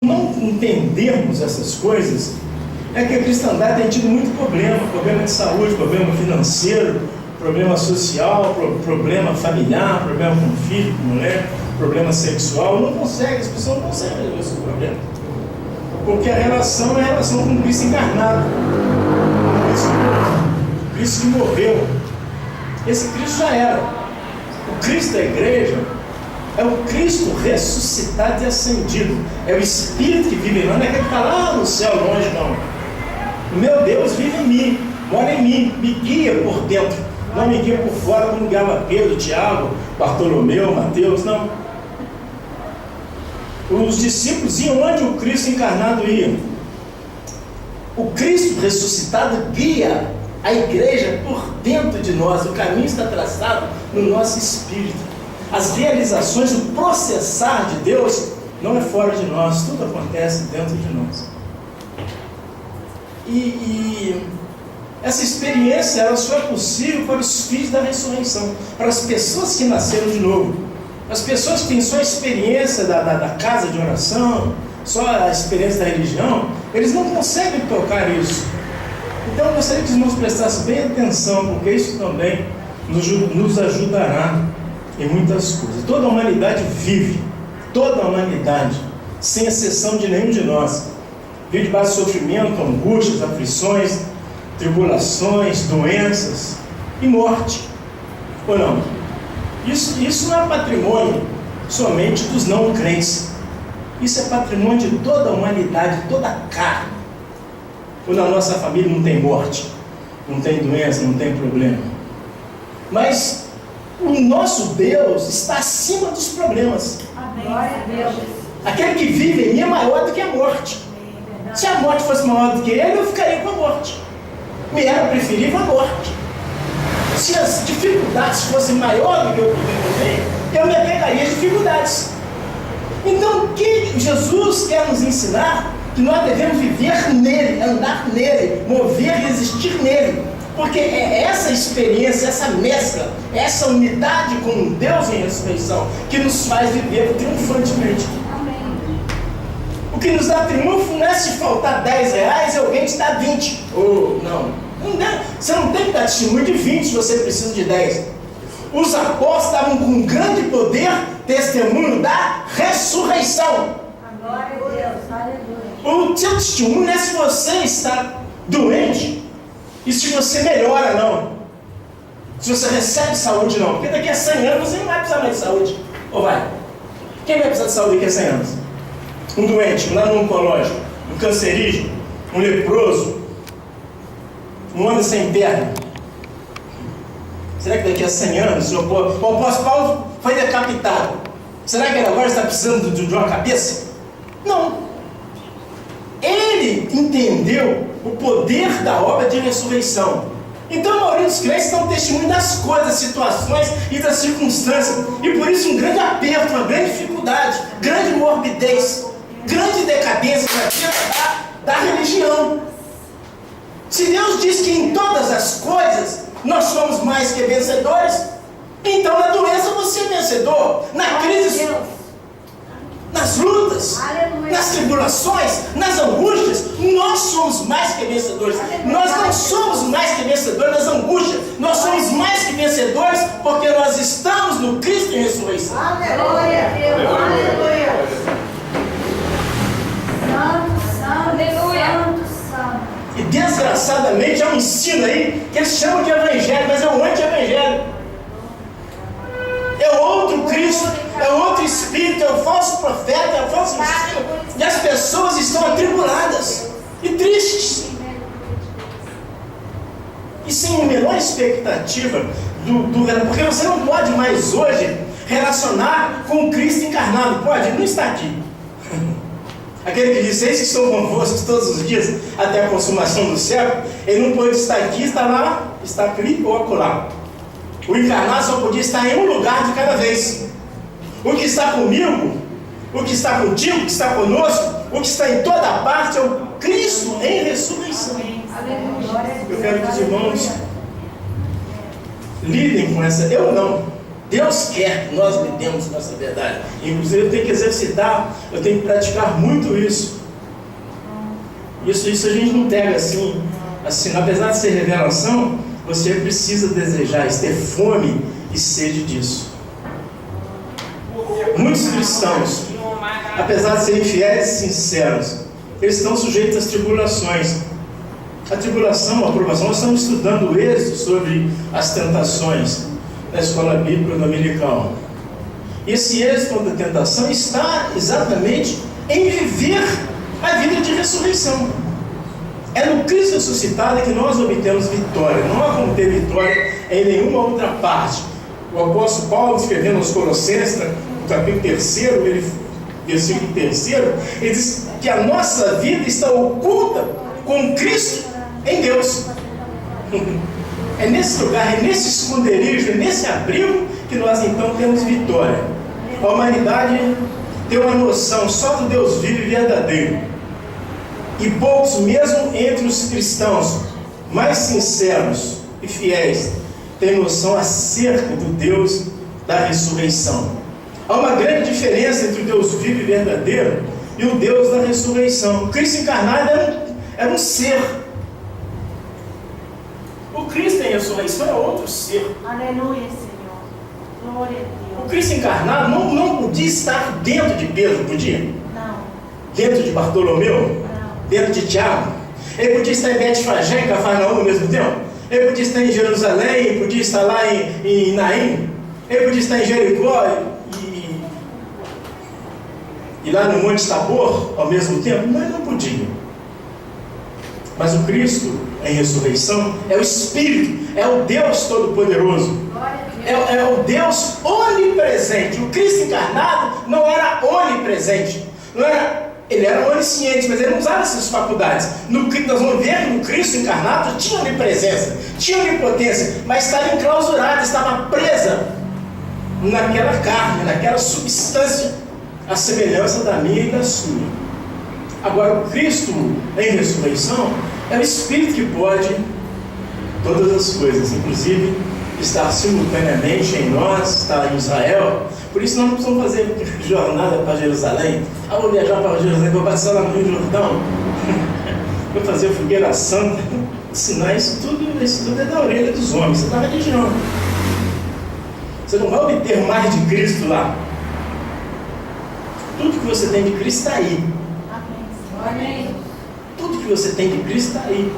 não entendermos essas coisas, é que a cristandade tem tido muito problema de saúde, problema financeiro, problema social, problema familiar, problema com filho, com mulher, problema sexual. Não consegue, as pessoas não conseguem resolver esse problema. Porque a relação é a relação com Cristo encarnado. Cristo que morreu. Esse Cristo já era. O Cristo da igreja é o Cristo ressuscitado e ascendido. É o Espírito que vive em nós, não é aquele que está lá no céu longe, não. O meu Deus vive em mim, mora em mim, me guia por dentro. Não me guia por fora como guiava Pedro, Tiago, Bartolomeu, Mateus, não. Os discípulos iam onde o Cristo encarnado ia. O Cristo ressuscitado guia a igreja por dentro de nós. O caminho está traçado no nosso espírito. As realizações, o processar de Deus não é fora de nós, tudo acontece dentro de nós. E essa experiência ela só é possível para os filhos da ressurreição, para as pessoas que nasceram de novo. As pessoas que têm só a experiência da casa de oração, só a experiência da religião, eles não conseguem tocar isso. Então eu gostaria que os irmãos prestassem bem atenção, porque isso também nos ajudará em muitas coisas. Toda a humanidade vive, toda a humanidade, sem exceção de nenhum de nós, vive debaixo de sofrimento, angústias, aflições, tribulações, doenças e morte. Ou não? Isso não é patrimônio somente dos não crentes. Isso é patrimônio de toda a humanidade, de toda a carne. Ou na nossa família não tem morte, não tem doença, não tem problema. Mas o nosso Deus está acima dos problemas. Glória a Deus. Aquele que vive em mim é maior do que a morte. Se a morte fosse maior do que ele, eu ficaria com a morte. Me era preferível a morte. Se as dificuldades fossem maiores do que eu poderia viver, eu me apegaria às dificuldades. Então, o que Jesus quer nos ensinar? Que nós devemos viver nele, andar nele, mover e existir nele. Porque é essa experiência, essa mescla, essa unidade com Deus em ressurreição que nos faz viver triunfantemente. O que nos dá triunfo não é se faltar 10 reais e alguém te dá 20. Ou não. Você não tem que dar testemunho de 20 se você precisa de 10. Os apóstolos estavam com grande poder, testemunho da ressurreição. Glória a Deus, aleluia. O seu testemunho não é se você está doente e se você melhora, não. Se você recebe saúde, não. Porque daqui a 100 anos você não vai precisar mais de saúde. Ou vai? Quem vai precisar de saúde daqui a 100 anos? Um doente, um no oncológico, um cancerígeno, um leproso, um homem sem perna. Será que daqui a 100 anos o apóstolo Paulo foi decapitado? Será que ele agora está precisando de uma cabeça? Não. Ele entendeu o poder da obra de ressurreição. Então a maioria dos crentes dão testemunho das coisas, das situações e das circunstâncias. E por isso um grande aperto, uma grande dificuldade, grande morbidez, grande decadência na vida da religião. Se Deus diz que em todas as coisas nós somos mais que vencedores, então na doença você é vencedor, na crise, nas lutas, aleluia, nas tribulações, nas angústias, nós somos mais que vencedores. Aleluia. Nós não somos mais que vencedores nas angústias, nós somos mais que vencedores porque nós estamos no Cristo em ressurreição. Aleluia, Deus, aleluia. Santo, santo, aleluia. E desgraçadamente há um ensino aí que eles chamam de evangelho, mas é um anti-evangelho. É outro Cristo, é outro Espírito, é o falso profeta, é o falso ensino. E as pessoas estão atribuladas e tristes. E sem a menor expectativa porque você não pode mais hoje relacionar com o Cristo encarnado. Pode? Ele não está aqui. Aquele que disse: eis que estou convosco todos os dias até a consumação do século. Ele não pode estar aqui, está lá, está aqui ou acolá. O encarnado só podia estar em um lugar de cada vez. O que está comigo, o que está contigo, o que está conosco, o que está em toda parte é o Cristo em ressurreição. Eu quero que os irmãos lidem com essa. Eu não. Deus quer que nós lidemos com essa verdade. Inclusive eu tenho que exercitar, eu tenho que praticar muito isso. Isso a gente não pega assim, apesar de ser revelação, você precisa desejar isso, ter fome e sede disso. Muitos cristãos, apesar de serem fiéis e sinceros, eles estão sujeitos às tribulações. A tribulação, a aprovação, nós estamos estudando o Êxodo sobre as tentações na escola bíblica dominical. Esse êxito da tentação está exatamente em viver a vida de ressurreição. É no Cristo ressuscitado que nós obtemos vitória. Não há como ter vitória em nenhuma outra parte. O apóstolo Paulo, escrevendo aos Colossenses, no capítulo 3, versículo 3, ele diz que a nossa vida está oculta com Cristo em Deus. É nesse lugar, é nesse esconderijo, é nesse abrigo que nós então temos vitória. A humanidade tem uma noção só do Deus vivo e verdadeiro. E poucos, mesmo entre os cristãos mais sinceros e fiéis, têm noção acerca do Deus da ressurreição. Há uma grande diferença entre o Deus vivo e verdadeiro e o Deus da ressurreição. O Cristo encarnado era um ser. O Cristo em ressurreição é outro ser. Aleluia, Senhor. Glória a Deus. O Cristo encarnado não podia estar dentro de Pedro, podia? Não. Dentro de Bartolomeu? Dentro de Tiago? Ele podia estar em Betfagé, em Cafarnaum ao mesmo tempo? Ele podia estar em Jerusalém, podia estar lá em Naim? Ele podia estar em Jericó e lá no Monte Tabor ao mesmo tempo? Mas não podia. Mas o Cristo em ressurreição é o Espírito, é o Deus Todo-Poderoso, é o Deus onipresente. O Cristo encarnado não era onipresente, ele era onisciente, mas ele não usava essas faculdades. Nós vamos ver que no Cristo encarnado tinha onipresença, tinha onipotência, mas estava enclausurada, estava presa naquela carne, naquela substância, a semelhança da minha e da sua. Agora, o Cristo em ressurreição é o Espírito que pode todas as coisas, inclusive estar simultaneamente em nós, estar em Israel. Por isso nós não precisamos fazer jornada para Jerusalém. Vou viajar para Jerusalém, vou passar lá no Rio Jordão, vou fazer fogueira santa, ensinar isso tudo é da orelha dos homens, isso é da religião. Você não vai obter mais de Cristo lá. Tudo que você tem de Cristo está aí. Amém. Tudo que você tem de Cristo está aí.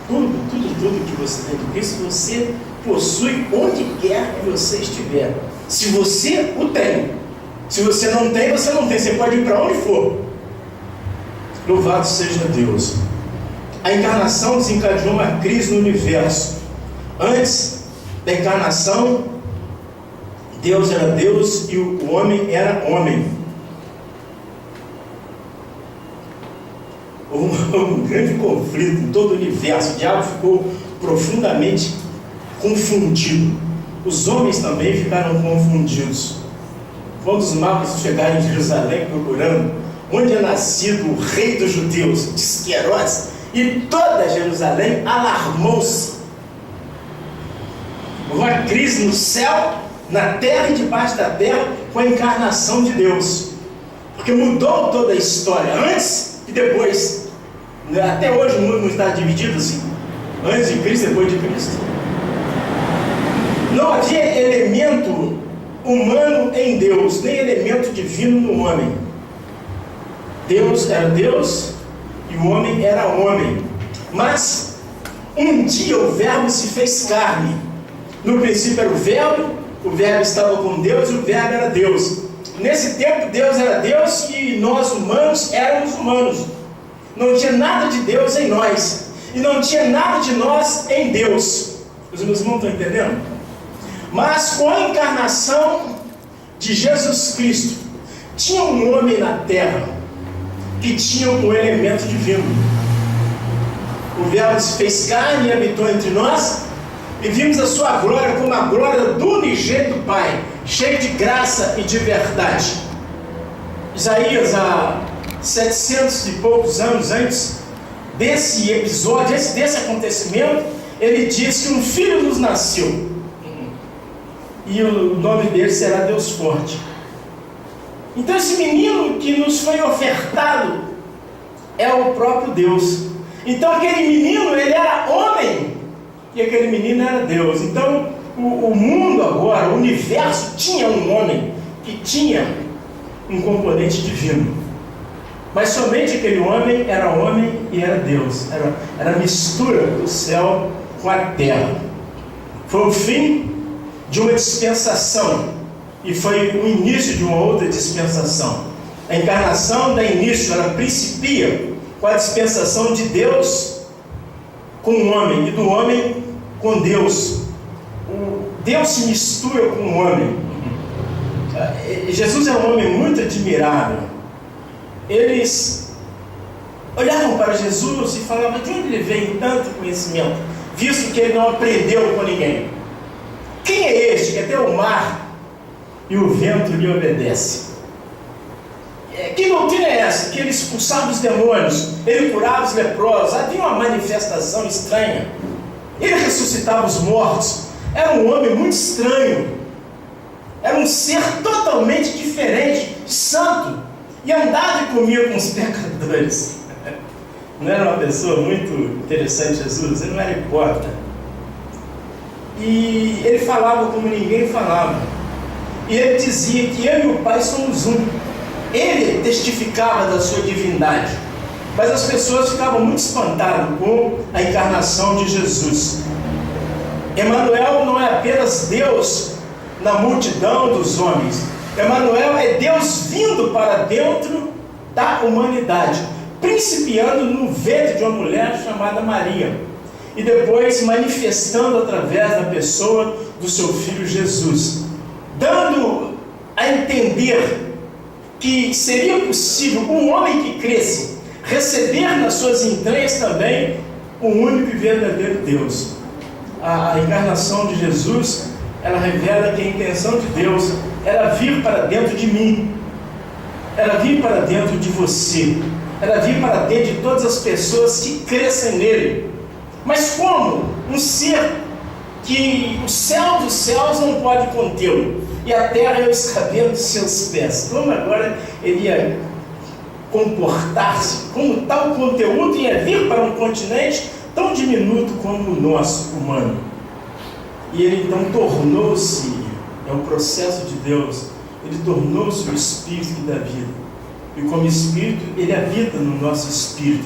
Tudo que você tem de Cristo, você possui onde quer que você estiver. Se você o tem. Se você não tem, você não tem. Você pode ir para onde for. Louvado seja Deus. A encarnação desencadeou uma crise no universo. Antes da encarnação, Deus era Deus e o homem era homem. Um grande conflito em todo o universo. O diabo ficou profundamente confundido. Os homens também ficaram confundidos. Quando os magos chegaram em Jerusalém procurando onde é nascido o rei dos judeus, disse que Herodes, e toda Jerusalém alarmou-se. Houve uma crise no céu, na terra e debaixo da terra com a encarnação de Deus, porque mudou toda a história, antes e depois. Até hoje o mundo não está dividido assim, antes de Cristo e depois de Cristo. Não havia elemento humano em Deus, nem elemento divino no homem. Deus era Deus e o homem era homem. Mas um dia o Verbo se fez carne. No princípio era o Verbo estava com Deus e o Verbo era Deus. Nesse tempo Deus era Deus e nós humanos éramos humanos. Não tinha nada de Deus em nós e não tinha nada de nós em Deus. Os meus irmãos estão entendendo? Mas com a encarnação de Jesus Cristo, tinha um homem na terra que tinha um elemento divino. O Verbo se fez carne e habitou entre nós, e vimos a sua glória como a glória do unigênito Pai, cheio de graça e de verdade. Isaías, há 700 e poucos anos antes desse episódio, desse acontecimento, ele diz que um filho nos nasceu. e o nome dele será Deus Forte. Então esse menino que nos foi ofertado é o próprio Deus. Então aquele menino, ele era homem, e aquele menino era Deus. Então o mundo agora, o universo tinha um homem que tinha um componente divino. Mas somente aquele homem e era Deus. Era a mistura do céu com a terra. Foi o fim de uma dispensação e foi o início de uma outra dispensação. A encarnação dá início, ela principia com a dispensação de Deus com o homem e do homem com Deus. Deus se mistura com o homem. Jesus é um homem muito admirável. Eles olhavam para Jesus e falavam: de onde ele veio tanto conhecimento, visto que ele não aprendeu com ninguém? Quem é este que até o mar e o vento lhe obedecem? Que doutrina é essa? Que ele expulsava os demônios, ele curava os leprosos, havia uma manifestação estranha, ele ressuscitava os mortos. Era um homem muito estranho, era um ser totalmente diferente, santo, e andava e comia com os pecadores. Não era uma pessoa muito interessante, Jesus? Ele não era hipócrita. E ele falava como ninguém falava. E ele dizia que eu e o Pai somos um. Ele testificava da sua divindade. Mas as pessoas ficavam muito espantadas com a encarnação de Jesus. Emanuel não é apenas Deus na multidão dos homens. Emanuel é Deus vindo para dentro da humanidade, principiando no ventre de uma mulher chamada Maria, e depois manifestando através da pessoa do seu filho Jesus, dando a entender que seria possível um homem que cresce receber nas suas entranhas também o único e verdadeiro Deus. A encarnação de Jesus, ela revela que a intenção de Deus era vir para dentro de mim, era vir para dentro de você, era vir para dentro de todas as pessoas que crescem nele. Mas como? Um ser que o céu dos céus não pode contê-lo, e a terra é o escabelo dos seus pés. Como agora ele ia comportar-se? Como tal conteúdo ia vir para um continente tão diminuto como o nosso, humano? E ele então tornou-se, é um processo de Deus, ele tornou-se o Espírito que dá vida. E como Espírito, ele habita no nosso Espírito.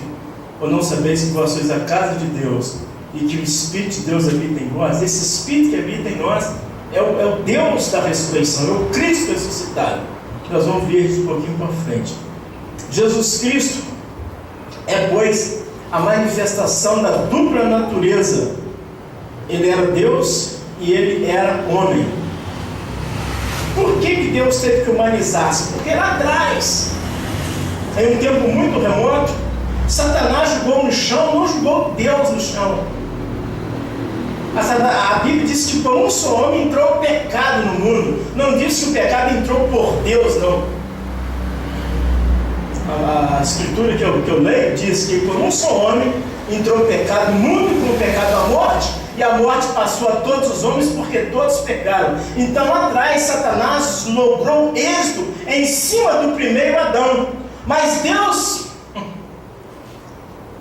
Ou não sabeis que vós sois a casa de Deus, e que o Espírito de Deus habita em nós? Esse Espírito que habita em nós é o Deus da ressurreição, é o Cristo ressuscitado. Nós vamos ver isso um pouquinho para frente. Jesus Cristo é, pois, a manifestação da dupla natureza. Ele era Deus e ele era homem. Por que Deus teve que humanizar-se? Porque lá atrás, em um tempo muito remoto, Satanás jogou no chão, não jogou Deus no chão. A Bíblia diz que por um só homem entrou o pecado no mundo. Não diz que o pecado entrou por Deus, não. A escritura que eu leio diz que por um só homem entrou o pecado no mundo, com o pecado a morte, e a morte passou a todos os homens porque todos pecaram. Então lá atrás Satanás logrou êxito em cima do primeiro Adão. Mas Deus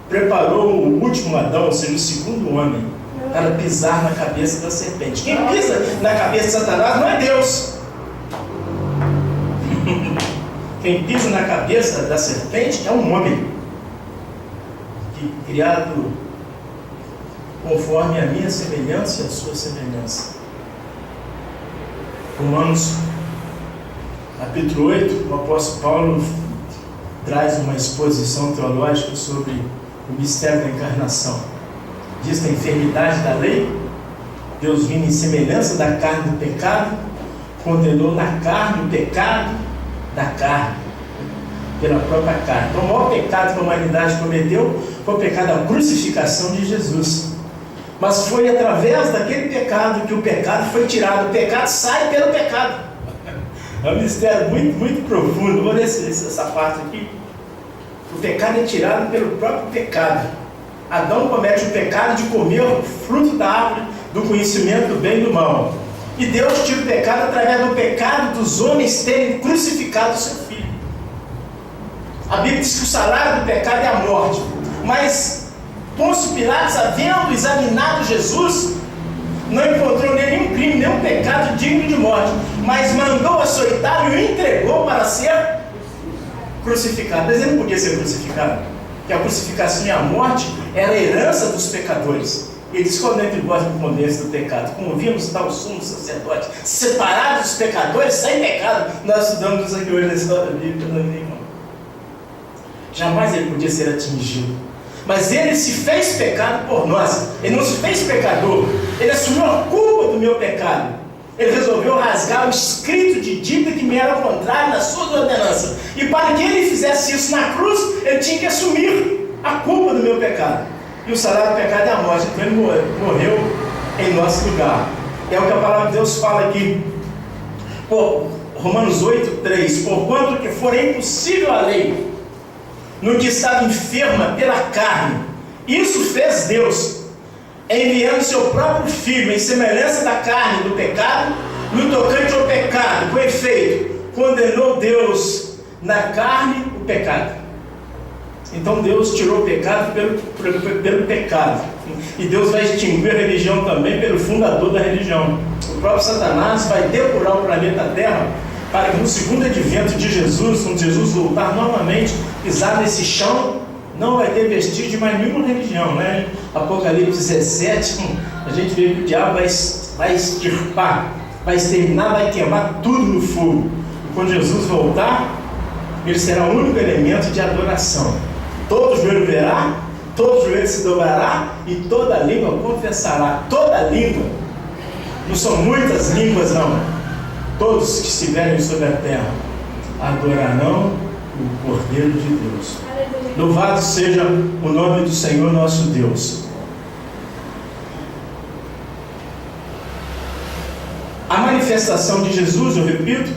preparou o último Adão, ou seja, o segundo homem, para pisar na cabeça da serpente. Quem pisa na cabeça de Satanás não é Deus. Quem pisa na cabeça da serpente é um homem, criado conforme a minha semelhança e a sua semelhança. Romanos capítulo 8, o apóstolo Paulo traz uma exposição teológica sobre o mistério da encarnação. Diz que a enfermidade da lei, Deus vindo em semelhança da carne do pecado, condenou na carne o pecado da carne, pela própria carne. Então o maior pecado que a humanidade cometeu foi o pecado da crucificação de Jesus. Mas foi através daquele pecado que o pecado foi tirado. O pecado sai pelo pecado. É um mistério muito, muito profundo. Vou ler essa parte aqui. O pecado é tirado pelo próprio pecado. Adão comete o pecado de comer o fruto da árvore do conhecimento do bem e do mal. E Deus tira o pecado através do pecado dos homens terem crucificado o seu Filho. A Bíblia diz que o salário do pecado é a morte. Mas Pôncio Pilatos, havendo examinado Jesus, não encontrou nenhum crime, nenhum pecado digno de morte, mas mandou açoitá-lo e o entregou para ser crucificado. Mas ele não podia ser crucificado, porque a crucificação e a morte era a herança dos pecadores. Ele diz: quando entre vós me condesse do pecado, como vimos tal sumo sacerdote, separados dos pecadores, sem pecado. Nós estudamos isso aqui hoje na história bíblica, não é, irmão? Jamais ele podia ser atingido. Mas ele se fez pecado por nós. Ele não se fez pecador. Ele assumiu a culpa do meu pecado. Ele resolveu rasgar o escrito de dívida que me era contrário nas suas ordenanças. E para que ele fizesse isso na cruz, ele tinha que assumir a culpa do meu pecado. E o salário do pecado é a morte. Então ele morreu em nosso lugar. É o que a palavra de Deus fala aqui. Romanos 8:3. Porquanto que for impossível a lei no que estava enferma pela carne, isso fez Deus, enviando seu próprio Filho em semelhança da carne do pecado, no tocante ao pecado. Com efeito, condenou Deus na carne o pecado. Então Deus tirou o pecado pelo pecado. E Deus vai extinguir a religião também pelo fundador da religião. O próprio Satanás vai depurar o planeta Terra, para que no segundo advento de Jesus, quando Jesus voltar novamente, pisar nesse chão, não vai ter vestígio de mais nenhuma religião, né? Apocalipse 17, a gente vê que o diabo vai extirpar, vai exterminar, vai queimar tudo no fogo. E quando Jesus voltar, ele será o único elemento de adoração. Todo joelho verá, todo joelho se dobrará e toda língua confessará. Toda língua, não são muitas línguas não. Todos que estiverem sobre a terra adorarão o Cordeiro de Deus. Louvado seja o nome do Senhor nosso Deus. A manifestação de Jesus, eu repito,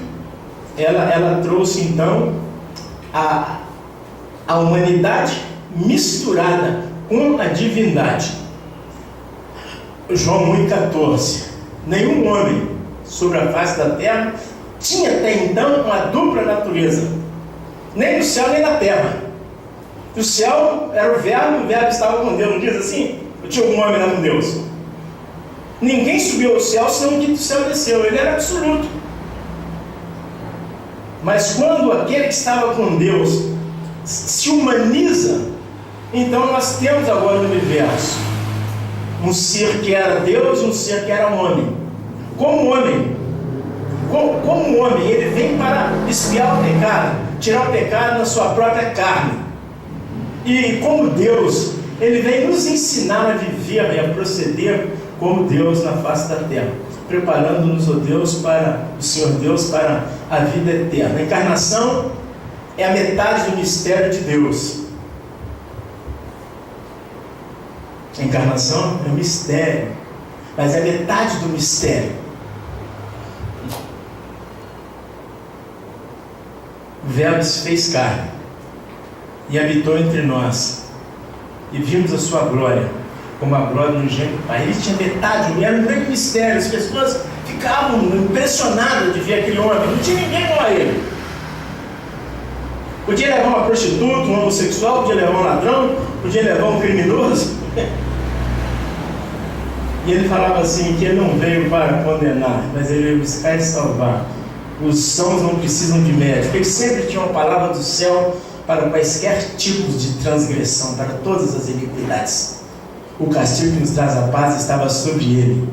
ela trouxe então a humanidade misturada com a divindade. João 1,14. Nenhum homem sobre a face da terra tinha até então uma dupla natureza, nem no céu nem na terra. O céu era o verbo estava com Deus, não diz assim? Eu tinha um homem lá com Deus. Ninguém subiu ao céu senão que do céu desceu, ele era absoluto. Mas quando aquele que estava com Deus se humaniza, então nós temos agora no universo um ser que era Deus, um ser que era homem. Como homem, ele vem para expiar o pecado, tirar o pecado na sua própria carne. E como Deus, ele vem nos ensinar a viver e a proceder como Deus na face da terra, preparando-nos, o Senhor Deus, para a vida eterna. A encarnação é a metade do mistério de Deus. A encarnação é um mistério, mas é metade do mistério. O Verbo se fez carne e habitou entre nós, e vimos a sua glória, como a glória do unigênito Pai. Ele tinha metade, era um grande mistério. As pessoas ficavam impressionadas de ver aquele homem, não tinha ninguém igual a ele. Podia levar uma prostituta, um homossexual, podia levar um ladrão, podia levar um criminoso. E ele falava assim, que ele não veio para condenar, mas ele veio buscar e salvar. Os sãos não precisam de médico. Ele sempre tinha uma palavra do céu para quaisquer tipos de transgressão, para todas as iniquidades. O castigo que nos traz a paz estava sobre ele.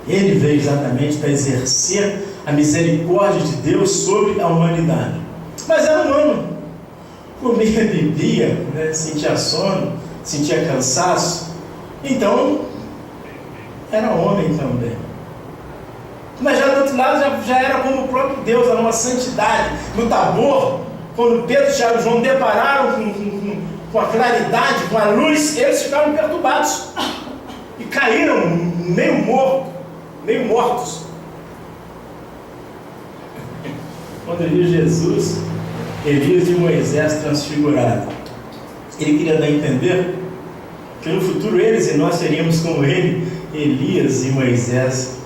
Ele veio exatamente para exercer a misericórdia de Deus sobre a humanidade. Mas era humano. Comia, bebia, né? Sentia sono, sentia cansaço. Então, era homem também. Mas já do outro lado já era como o próprio Deus, era uma santidade. No Tabor, quando Pedro, Tiago e João depararam com a claridade, com a luz, eles ficaram perturbados e caíram meio mortos. Quando eu vi Jesus, Elias e Moisés transfigurado, ele queria dar a entender que no futuro eles e nós seríamos como ele, Elias e Moisés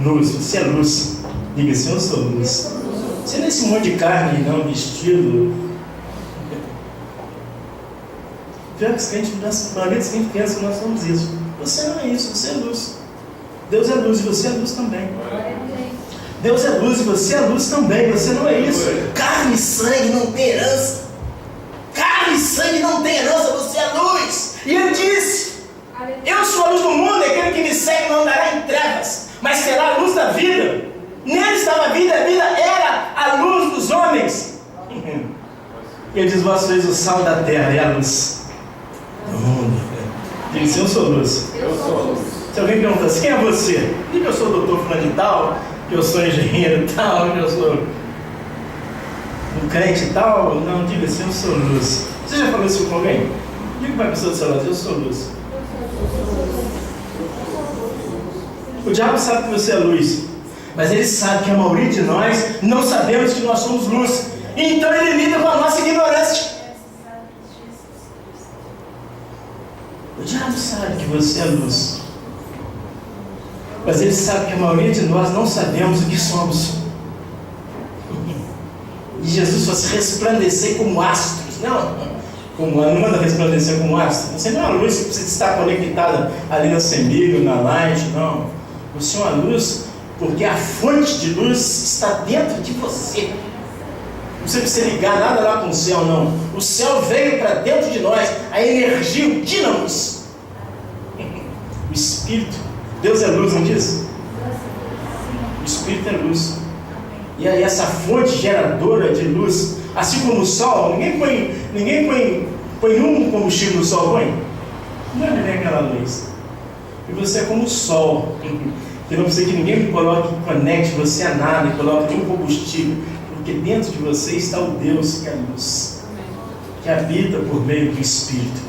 luz, você é luz. Diga assim, eu sou luz. Você não é esse monte de carne, não, vestido. Pior que a gente pensa que nós somos isso. Você não é isso, você é luz. Deus é luz e você é luz também. Deus é luz e você é luz também. Você não é isso. Carne e sangue não tem herança. Carne e sangue não tem herança, você é luz. E ele disse: eu sou a luz do mundo, e aquele que me segue não andará em trevas, mas terá a luz da vida. Nele estava a vida era a luz dos homens. Ele diz: vós sois o sal da terra e a luz do mundo. Ele diz: eu sou luz. Eu sou luz. Se alguém pergunta assim: quem é você? Diga que eu sou o doutor fulano de tal, que eu sou engenheiro tal, que eu sou um crente e tal. Não, diga assim: eu sou luz. Você já falou isso com alguém? Diga para a pessoa do seu lado: eu sou luz. O diabo sabe que você é luz, mas ele sabe que a maioria de nós não sabemos que nós somos luz. Então ele lida com a nossa ignorância. O diabo sabe que você é luz, mas ele sabe que a maioria de nós não sabemos o que somos. E Jesus fosse resplandecer como astros. Não manda resplandecer como astro. Você não é uma luz que precisa estar conectada ali na Semig, na Light, não. Você é uma luz porque a fonte de luz está dentro de você. Não você precisa ligar nada lá com o céu, não. O céu veio para dentro de nós, a energia, o dínamos. O Espírito. Deus é luz, não diz? O Espírito é luz. E aí essa fonte geradora de luz, assim como o sol, ninguém põe um combustível no sol, põe? Não é nem aquela luz. E você é como o sol, que não precisa que ninguém conecte você a nada e coloque nenhum combustível, porque dentro de você está o Deus que é a luz, que habita por meio do Espírito.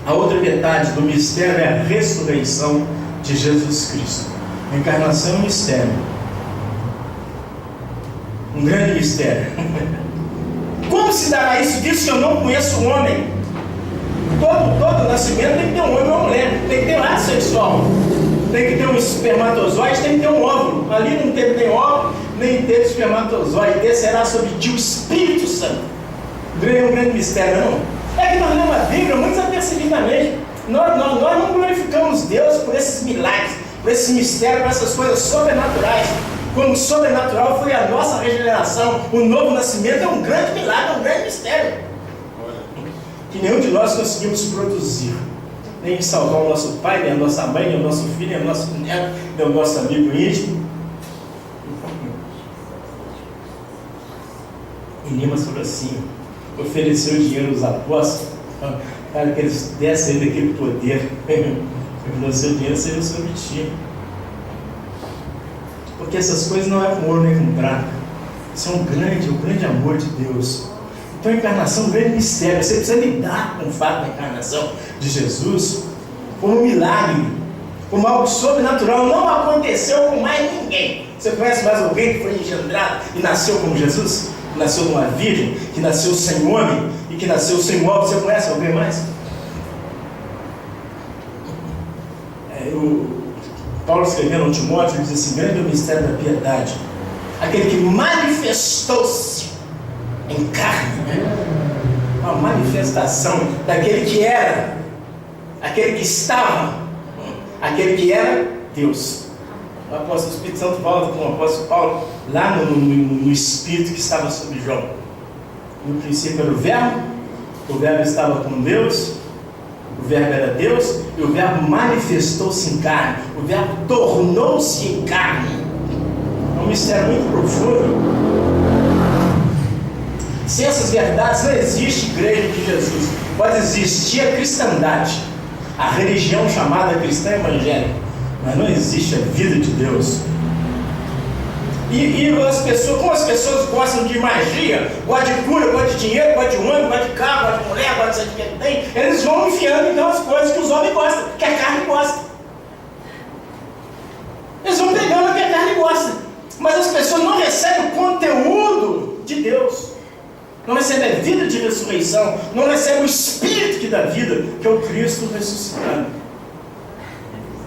A outra metade do mistério é a ressurreição de Jesus Cristo. A encarnação é um mistério. Um grande mistério. Como se dará isso? Diz que eu não conheço o homem. Todo nascimento tem que ter um homem e uma mulher. Tem que ter um ato sexual. Tem que ter um espermatozoide, tem que ter um óvulo. Ali não teve nem óvulo, nem teve espermatozoide. Descerá sobre ti o Espírito Santo. É um grande mistério, não? É que nós lemos a Bíblia muito desapercebidamente. Nós não glorificamos Deus por esses milagres, por esse mistério, por essas coisas sobrenaturais. Como sobrenatural foi a nossa regeneração, o novo nascimento é um grande milagre, é um grande mistério, que nenhum de nós conseguimos produzir, nem salvar o nosso pai, nem a nossa mãe, nem o nosso filho, nem o nosso neto, nem o nosso amigo íntimo. E Nimas falou assim, ofereceu dinheiro aos apóstolos, para que eles dessem daquele poder. Ele falou: seu dinheiro seria sobre ti. Porque essas coisas não é com ouro nem com prata. Isso é o grande amor de Deus. Então a encarnação é um grande mistério. Você precisa lidar com o fato da encarnação de Jesus como um milagre, como algo sobrenatural. Não aconteceu com mais ninguém. Você conhece mais alguém que foi engendrado e nasceu como Jesus? Que nasceu de uma virgem, que nasceu sem homem e que nasceu sem óbito? Você conhece alguém mais? Paulo escrevendo ao Timóteo, ele diz assim: grande é o mistério da piedade, aquele que manifestou-se em carne, uma manifestação daquele que era, aquele que estava, aquele que era Deus. O apóstolo Espírito Santo fala com o apóstolo Paulo lá no Espírito que estava sobre João. No princípio era o verbo estava com Deus, o verbo era Deus, e o verbo manifestou-se em carne, o verbo tornou-se em carne. É um mistério muito profundo. Sem essas verdades não existe igreja de Jesus. Pode existir a cristandade, a religião chamada cristã evangélica, mas não existe a vida de Deus. E como as pessoas gostam de magia, gostam de cura, gostam de dinheiro, gostam de homem, gostam de carro, gostam de mulher, gostam de o que tem, eles vão enfiando então as coisas que os homens gostam, que a carne gosta. Eles vão pegando o que a carne gosta. Mas as pessoas não recebem o conteúdo de Deus. Não recebem a vida de ressurreição, não recebem o Espírito que dá vida, que é o Cristo ressuscitado.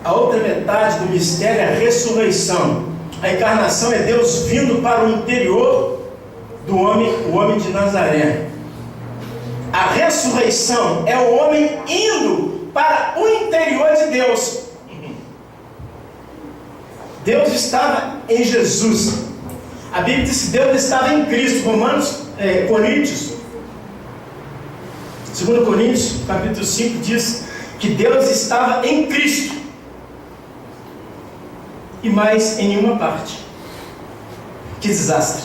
A outra metade do mistério é a ressurreição. A encarnação é Deus vindo para o interior do homem, o homem de Nazaré. A ressurreição é o homem indo para o interior de Deus. Deus estava em Jesus. A Bíblia diz que Deus estava em Cristo. Coríntios, 2 Coríntios, capítulo 5, diz que Deus estava em Cristo. E mais em nenhuma parte. Que desastre.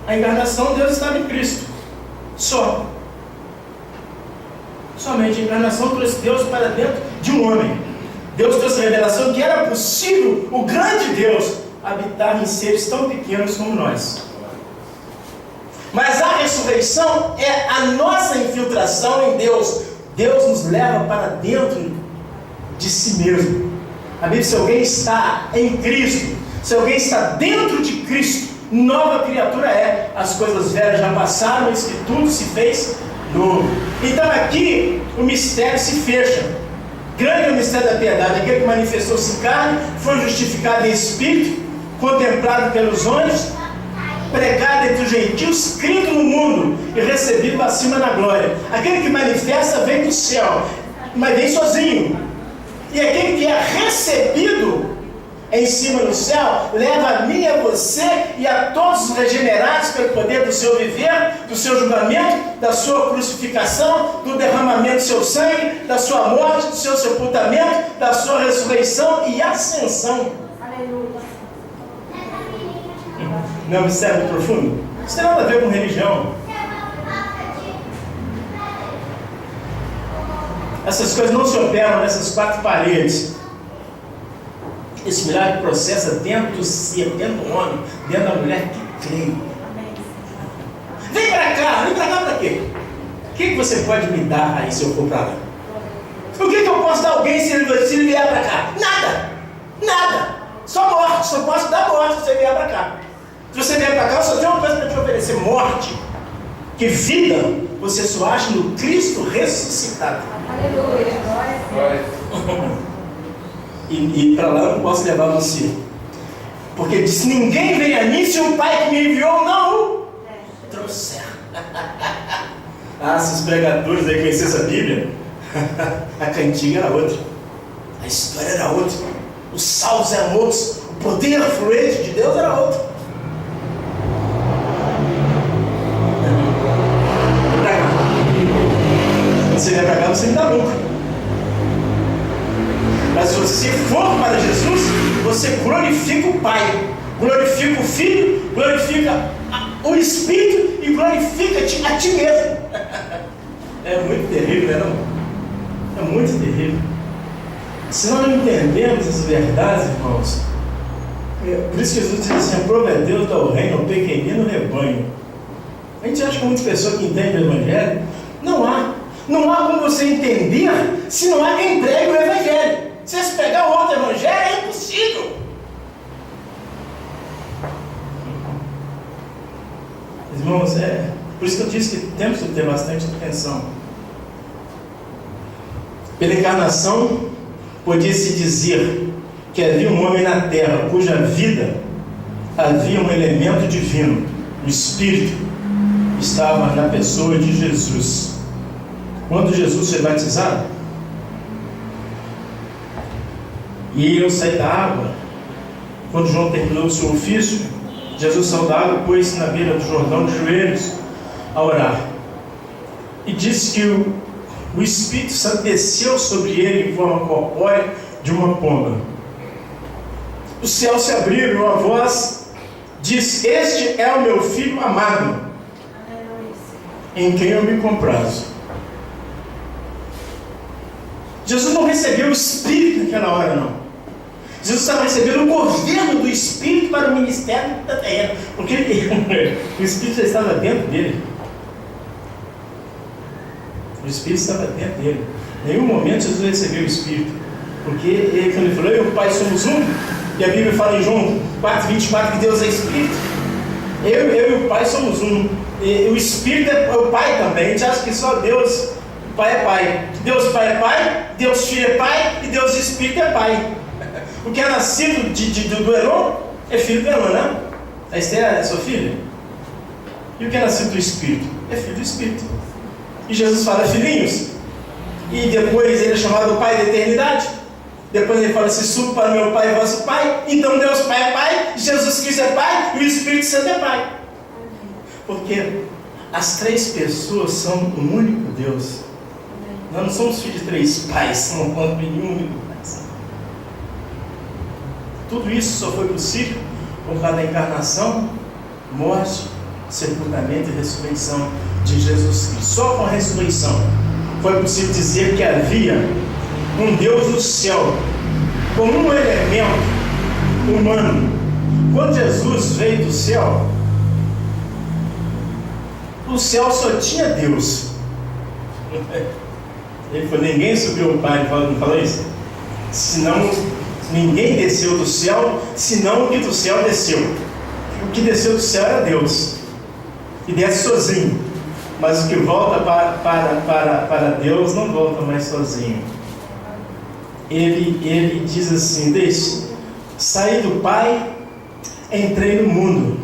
A encarnação, Deus estava em Cristo. Só. Somente a encarnação trouxe Deus para dentro de um homem. Deus trouxe a revelação que era possível o grande Deus habitar em seres tão pequenos como nós. Mas a ressurreição é a nossa infiltração em Deus. Deus nos leva para dentro de si mesmo. A Bíblia diz: se alguém está em Cristo, se alguém está dentro de Cristo, nova criatura é. As coisas velhas já passaram, eis que tudo se fez novo. Então aqui o mistério se fecha. Grande é o mistério da piedade. Aquele que manifestou-se em carne, foi justificado em espírito, contemplado pelos anjos, pregado entre os gentios, crido no mundo e recebido acima na glória. Aquele que manifesta vem do céu, mas vem sozinho. E aquele que é recebido em cima no céu, leva a mim, a você e a todos os regenerados pelo poder do seu viver, do seu julgamento, da sua crucificação, do derramamento do seu sangue, da sua morte, do seu sepultamento, da sua ressurreição e ascensão. Aleluia. Não é um mistério muito profundo? Isso tem nada a ver com religião. Essas coisas não se operam nessas quatro paredes. Esse milagre processa dentro do ser, dentro do homem, dentro da mulher que crê. Vem para cá para quê? O que você pode me dar aí se eu for para lá? O que eu posso dar a alguém se ele vier para cá? Nada. Só morte, só posso dar morte se você vier para cá. Se você vier para cá, eu só tenho uma coisa para te oferecer: morte. Que vida você só acha no Cristo ressuscitado. Aleluia. E para lá eu não posso levar você. Porque ele disse: ninguém vem a mim se o Pai que me enviou não o trouxer. Se os pregadores aí conhecessem a Bíblia, a cantiga era outra, a história era outra, os salmos eram outros, o poder fluente de Deus era outro. Você vem para cá, você me dá lucro. Mas se você for para Jesus, você glorifica o Pai, glorifica o Filho, glorifica o Espírito e glorifica a ti mesmo. É muito terrível, não? É muito terrível. Se nós não entendemos as verdades, irmãos, por isso que Jesus diz assim: aprove a Deus dar o reino ao pequenino rebanho. A gente acha que muitas pessoas que entendem o Evangelho, não há como você entender se não há quem pregue o Evangelho. Se você pegar o outro Evangelho, é impossível. Irmãos, por isso que eu disse que temos que ter bastante atenção. Pela encarnação, podia-se dizer que havia um homem na terra cuja vida havia um elemento divino. O Espírito estava na pessoa de Jesus. Quando Jesus foi batizado, e eu saí da água, quando João terminou o seu ofício, Jesus saiu da água, pôs-se na beira do Jordão de joelhos a orar. E disse que o Espírito Santo desceu sobre ele em forma corpórea de uma pomba. Os céus se abriram e uma voz disse: este é o meu filho amado, em quem eu me comprazo. Jesus não recebeu o Espírito naquela hora, não. Jesus estava recebendo o governo do Espírito para o ministério da terra, porque o Espírito já estava dentro dele. O Espírito estava dentro dele. Em nenhum momento Jesus recebeu o Espírito, porque ele, quando ele falou: eu e o Pai somos um, e a Bíblia fala em João 4,24 que Deus é Espírito. Eu e o Pai somos um, e o Espírito é o Pai também. A gente acha que só Deus Pai é Pai. Deus Pai é Pai, Deus Filho é Pai e Deus Espírito é Pai. O que é nascido do Elon é filho do Elon, né? A Esther é sua filha. E o que é nascido do Espírito? É filho do Espírito. E Jesus fala, filhinhos. E depois ele é chamado Pai da eternidade. Depois ele fala assim, subo para meu Pai e vosso Pai. Então Deus Pai é Pai, Jesus Cristo é Pai e o Espírito Santo é Pai. Porque as três pessoas são um único Deus. Nós não somos filhos de três pais, somos um único Pai. Tudo isso só foi possível por causa da encarnação, morte, sepultamento e ressurreição de Jesus Cristo. Só com a ressurreição foi possível dizer que havia um Deus no céu, como um elemento humano. Quando Jesus veio do céu, o céu só tinha Deus. Ele falou, ninguém subiu ao Pai, não falou isso? Senão, ninguém desceu do céu, senão o que do céu desceu. O que desceu do céu era Deus. E desce sozinho. Mas o que volta para Deus não volta mais sozinho. Ele diz assim, saí do Pai, entrei no mundo.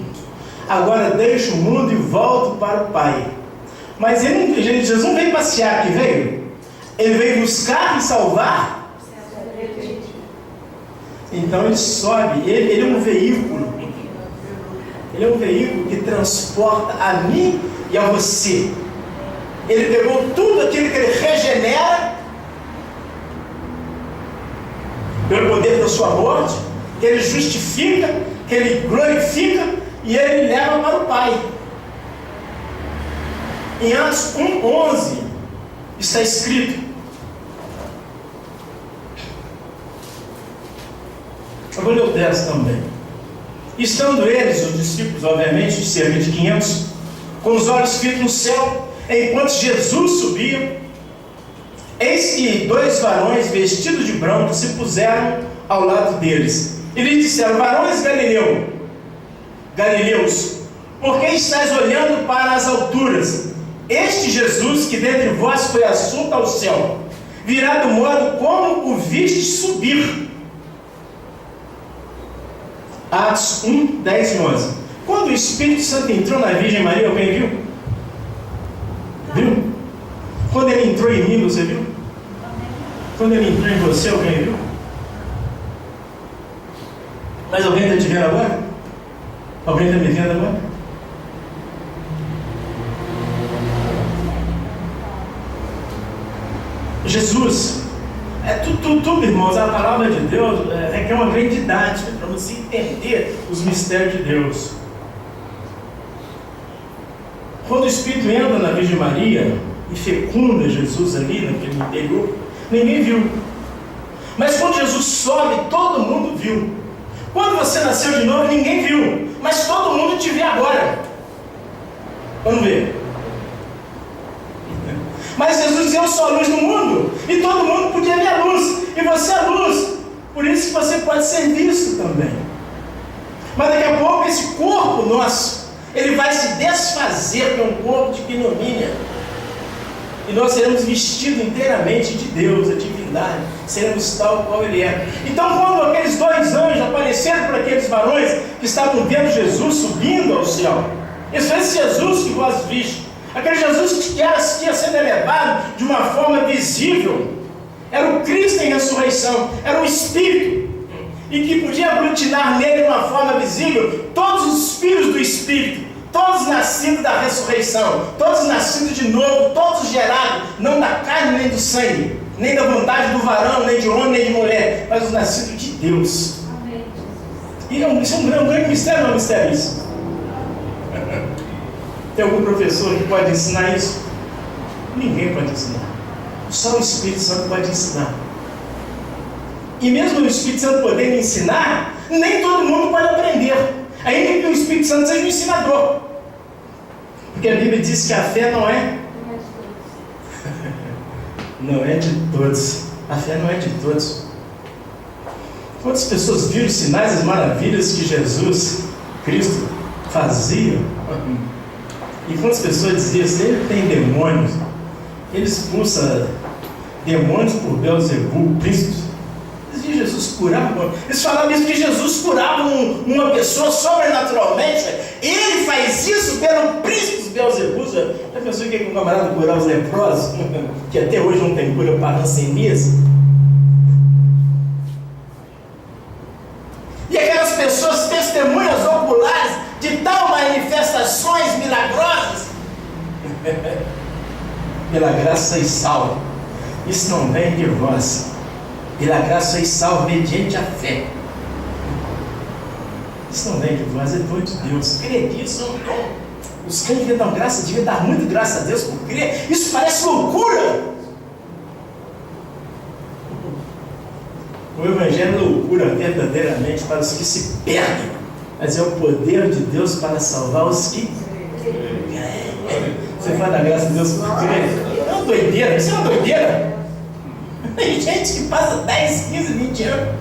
Agora deixo o mundo e volto para o Pai. Mas Jesus não veio passear aqui, veio? Ele veio buscar e salvar. Então ele sobe, ele é um veículo. Ele é um veículo que transporta a mim e a você. Ele pegou tudo aquilo que ele regenera pelo poder da sua morte, que ele justifica, que ele glorifica e ele leva para o Pai. Em Atos 1:11 está escrito: eu vou ler o 10 também. Estando eles, os discípulos, obviamente, de cerca de 500, com os olhos fitos no céu, enquanto Jesus subia, eis que 2 varões vestidos de branco se puseram ao lado deles. E lhes disseram: varões galileus, por que estáis olhando para as alturas? Este Jesus, que dentre vós foi assunto ao céu, virá do modo como o viste subir. Atos 1, 10 e 11. Quando o Espírito Santo entrou na Virgem Maria, alguém viu? Viu? Quando ele entrou em mim, você viu? Quando ele entrou em você, alguém viu? Mas alguém está te vendo agora? Alguém está me vendo agora? Jesus, tudo, irmãos, a palavra de Deus requer uma grande didática para você entender os mistérios de Deus. Quando o Espírito entra na Virgem Maria e fecunda Jesus ali naquele interior, ninguém viu. Mas quando Jesus sobe, todo mundo viu. Quando você nasceu de novo, ninguém viu, mas todo mundo te vê agora. Vamos ver. Mas Jesus disse: eu sou a luz do mundo, e todo mundo podia ver a luz, e você é a luz, por isso que você pode ser visto também. Mas daqui a pouco esse corpo nosso, ele vai se desfazer, que é um corpo de ignomínia, e nós seremos vestidos inteiramente de Deus, a divindade, seremos tal qual Ele é. Então, quando aqueles 2 anjos apareceram para aqueles varões que estavam vendo Jesus subindo ao céu, esse foi esse Jesus que vós viste, aquele Jesus que ia sendo elevado de uma forma visível, era o Cristo em ressurreição, era o Espírito, e que podia aglutinar nele de uma forma visível todos os filhos do Espírito, todos nascidos da ressurreição, todos nascidos de novo, todos gerados, não da carne nem do sangue, nem da vontade do varão, nem de homem, nem de mulher, mas os nascidos de Deus. Amém. E isso é um grande mistério, não é um mistério isso? Tem algum professor que pode ensinar isso? Ninguém pode ensinar. Só o Espírito Santo pode ensinar. E mesmo o Espírito Santo podendo ensinar, nem todo mundo pode aprender. Ainda que o Espírito Santo seja um ensinador. Porque a Bíblia diz que a fé não é de todos. A fé não é de todos. Quantas pessoas viram os sinais e maravilhas que Jesus Cristo fazia? E quantas pessoas diziam assim: ele tem demônios? Ele expulsa demônios por Beelzebul, príncipes. Eles viam Jesus curar. Eles falavam isso que Jesus curava uma pessoa sobrenaturalmente. Ele faz isso pelo príncipe de Beelzebul. Já pensou que um camarada curar os leprosos? Que até hoje não tem cura para hanseníase? E aquelas pessoas testemunhas oculares de tal manifestações milagrosas. Pela graça sois salvo. Isso não vem de vós. Pela graça sois salvo mediante a fé. Isso não vem de vós, é dom de Deus. Crer nisso é um dom. Os crentes que dão graça, deviam dar muito graça a Deus por crer. Isso parece loucura. O Evangelho é loucura verdadeiramente para os que se perdem. Mas é o poder de Deus para salvar os que Você fala da graça de Deus por crer. É uma doideira, isso é uma doideira. Tem gente que passa 10, 15, 20 anos.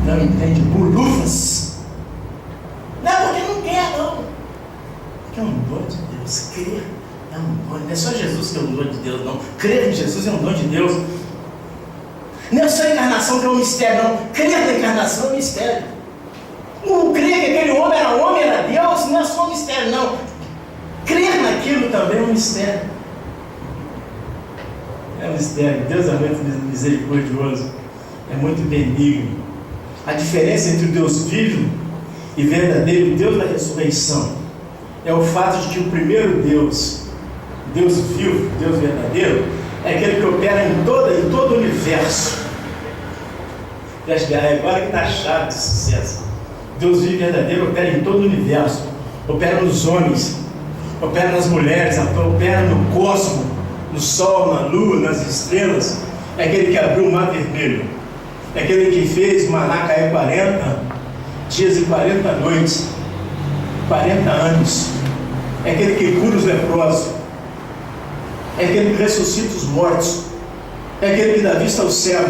Não entende bolufas. Não, porque não quer, não. Porque é um dom de Deus. Crer é um dom. Não é só Jesus que é um dom de Deus, não. Crer em Jesus é um dom de Deus. Não é só a encarnação que é um mistério, não. Crer na encarnação é um mistério. Não crer que aquele homem era Deus, não é só um mistério, não. Crer naquilo também é um mistério. É um mistério. Deus é muito misericordioso. É muito benigno. A diferença entre o Deus vivo e verdadeiro Deus da ressurreição é o fato de que o primeiro Deus, Deus vivo, Deus verdadeiro, é aquele que opera em todo o universo. Agora que está a chave de sucesso. Deus vivo e verdadeiro opera em todo o universo. Opera nos homens, opera nas mulheres, opera no cosmos, no sol, na lua, nas estrelas. É aquele que abriu o mar vermelho. É aquele que fez o maná cair 40 dias e 40 noites, 40 anos. É aquele que cura os leprosos. É aquele que ressuscita os mortos. É aquele que dá vista ao céu.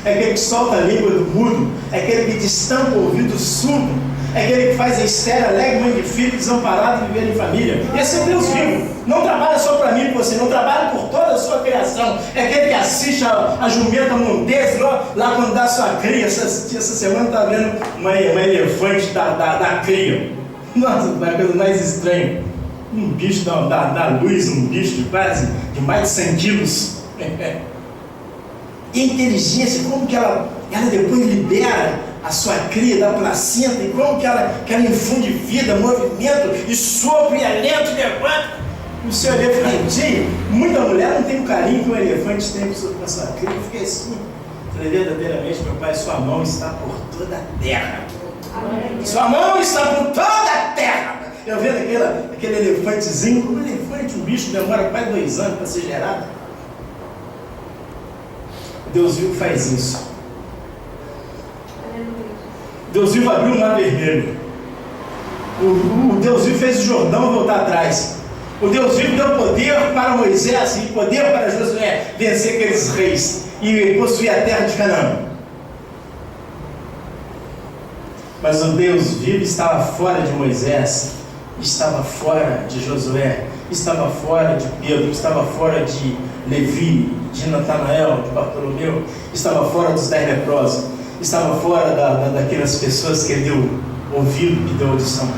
É aquele que solta a língua do mudo. É aquele que destampa o ouvido surdo. É aquele que faz a estéril, alegre, mãe de filho, desamparado e viver em família. Esse é Deus vivo. Não trabalha só para mim e você, não trabalha por toda a sua criação. É aquele que assiste a jumenta montesa lá quando dá sua cria. Essa semana está vendo uma elefante da cria. Nossa, a coisa mais estranha. Um bicho da luz, um bicho de quase de mais de 100 quilos. E a inteligência, como que ela depois libera a sua cria da placenta, e como que ela infunde vida, movimento, e sopro, e alento, e levanta. O seu elefantinho, muita mulher não tem o carinho que o elefante tem com a sua cria. Eu fiquei assim, falei, verdadeiramente, meu pai, sua mão está por toda a terra. Amém. Sua mão está por toda a terra. Eu vendo aquele elefantezinho, um elefante, um bicho demora quase 2 anos para ser gerado. Deus vivo faz isso. Deus vivo abriu o mar vermelho. O Deus vivo fez o Jordão voltar atrás. O Deus vivo deu poder para Moisés e poder para Josué vencer aqueles reis e possuir a terra de Canaã. Mas o Deus vivo estava fora de Moisés, estava fora de Josué, estava fora de Pedro, estava fora de Levi, de Natanael, de Bartolomeu, estava fora dos 10 leprosos, estava fora daquelas pessoas que ele deu ouvido, que deu audição.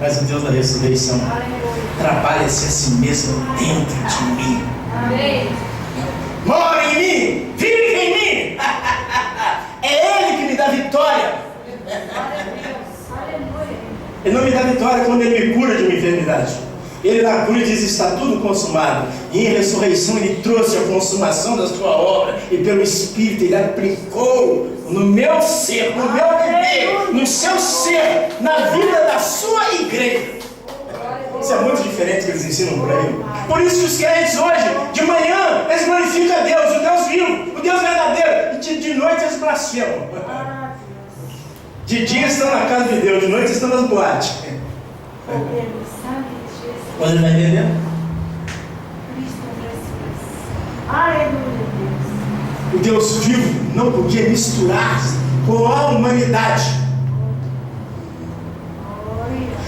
Mas o Deus da ressurreição trabalha-se a si mesmo dentro de mim. Amém. Mora em mim, vive em mim. É Ele que me dá vitória. Ele não me dá vitória quando Ele me cura de uma enfermidade. Ele na cruz diz, está tudo consumado. E em ressurreição Ele trouxe a consumação da sua obra. E pelo Espírito Ele aplicou no meu ser, no meu viver, no seu ser, na vida da sua igreja. Isso é muito diferente do que eles ensinam por aí. Por isso que os crentes hoje, de manhã, eles glorificam a Deus, o Deus vivo, o Deus verdadeiro. E de noite eles blasfemam. De dia estão na casa de Deus, de noite estão nas boates. Pode estar entendendo? O Deus vivo não podia misturar com a humanidade.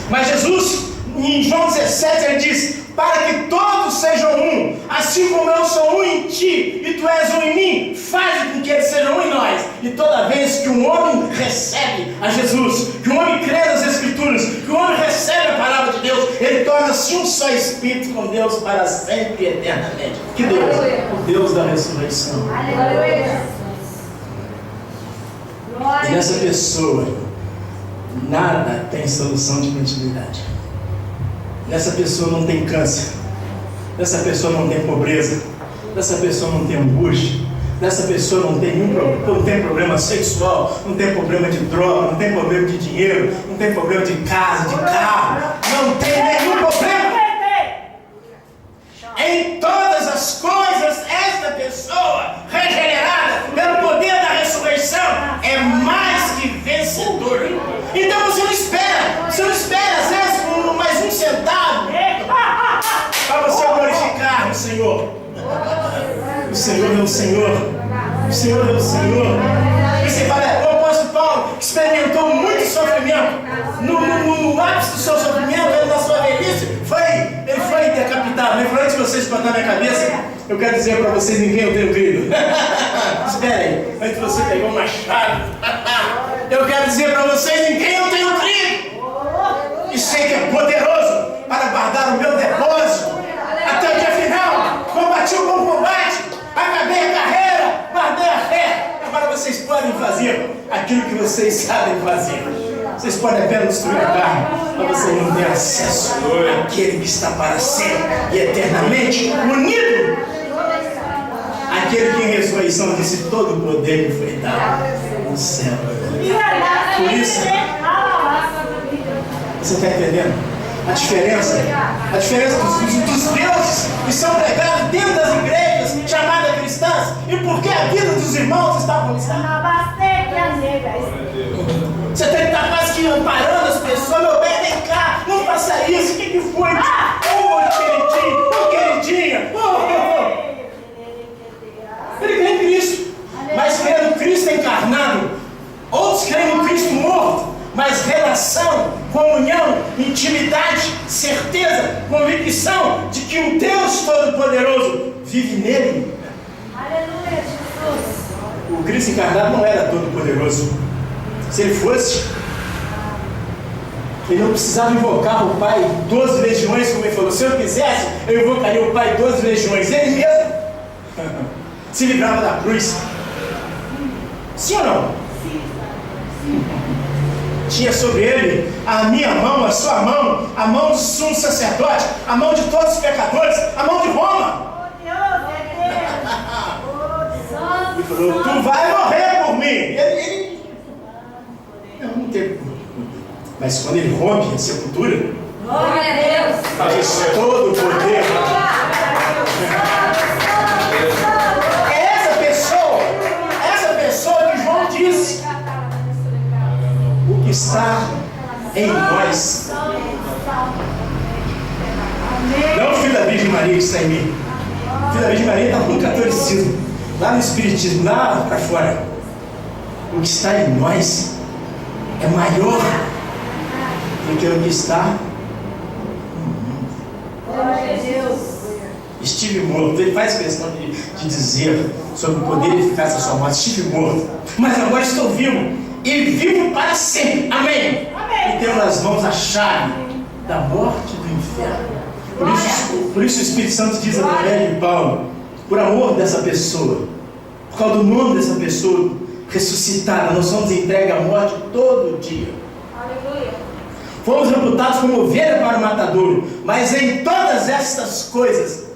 Mas Jesus, em João 17, ele diz: para que todos sejam um, assim como eu sou um em ti e tu és um em mim, faz com que eles sejam um em nós. E toda vez que um homem recebe a Jesus, que um homem crê nas Escrituras, que um homem recebe a palavra de Deus, ele torna-se um só Espírito com Deus para sempre e eternamente. Que Deus? O Deus da ressurreição. Aleluia. E nessa pessoa, nada tem solução de continuidade. Nessa pessoa não tem câncer, nessa pessoa não tem pobreza, nessa pessoa não tem angústia, nessa pessoa não tem problema sexual, não tem problema de droga, não tem problema de dinheiro, não tem problema de casa, de carro, não tem nenhum problema. Em todas as coisas, esta pessoa regenerada pelo poder da ressurreição é mais que vencedora. Então você não espera às vezes mais um centavo para você glorificar o Senhor. O Senhor é o Senhor. O Senhor é o Senhor. E você fala: o apóstolo Paulo experimentou muito sofrimento. No ápice do seu sofrimento, na sua velhice, ele foi decapitado. Ele falou: antes de vocês botarem na minha cabeça, eu quero dizer para vocês em quem eu tenho crido. Espera aí, antes de você pegar o machado, eu quero dizer para vocês em quem eu tenho crido. E sei que é poderoso para guardar o meu depósito até o dia final. Combati o bom combate, acabei a carreira, guardei a fé. Agora vocês podem fazer aquilo que vocês sabem fazer. Vocês podem apenas destruir a carne, mas vocês não têm acesso àquele que está para sempre e eternamente unido. Aquele que em ressurreição disse: todo o poder me foi dado no céu. Por isso, você está entendendo? A diferença dos deuses que são pregados dentro das igrejas chamadas cristãs, e por que a vida dos irmãos está como está. Você tem que estar quase que amparando as pessoas: meu bem, vem cá, não faça isso, o que foi? Queridinha. Ele crê em Cristo, mas crê no Cristo encarnado. Outros creem no Cristo morto, mas relação, comunhão, intimidade, certeza, convicção de que um Deus Todo-Poderoso vive nele. Aleluia, Jesus. O Cristo encarnado não era todo-poderoso. Se ele fosse, ele não precisava invocar o Pai 12 legiões, como ele falou. Se eu quisesse, eu invocaria o Pai 12 legiões. Ele mesmo se livrava da cruz. Sim ou não? Tinha sobre ele a minha mão, a sua mão, a mão do sumo sacerdote, a mão de todos os pecadores, a mão de Roma. Ele falou: tu vai morrer por mim. Ele não teve. Mas quando ele rompe a sepultura, Glória a Deus. faz todo o poder. Essa pessoa que João disse: o que está em nós. Não o filho da Virgem Maria que está em mim. O filho da Virgem Maria está no catolicismo, lá no espiritismo, lá para fora. O que está em nós é maior do que o que está Glória a Deus. estive morto. Ele faz questão de dizer sobre o poder e eficácia da sua morte: estive morto, mas agora estou vivo, e vivo para sempre. Amém. E tenho nas mãos a chave da morte e do inferno. Por isso o Espírito Santo diz através de Paulo: por amor dessa pessoa, por causa do nome dessa pessoa ressuscitada, nós somos entregues à morte todo dia. Aleluia. Fomos reputados como ovelha para o matadouro. Mas em todas estas coisas,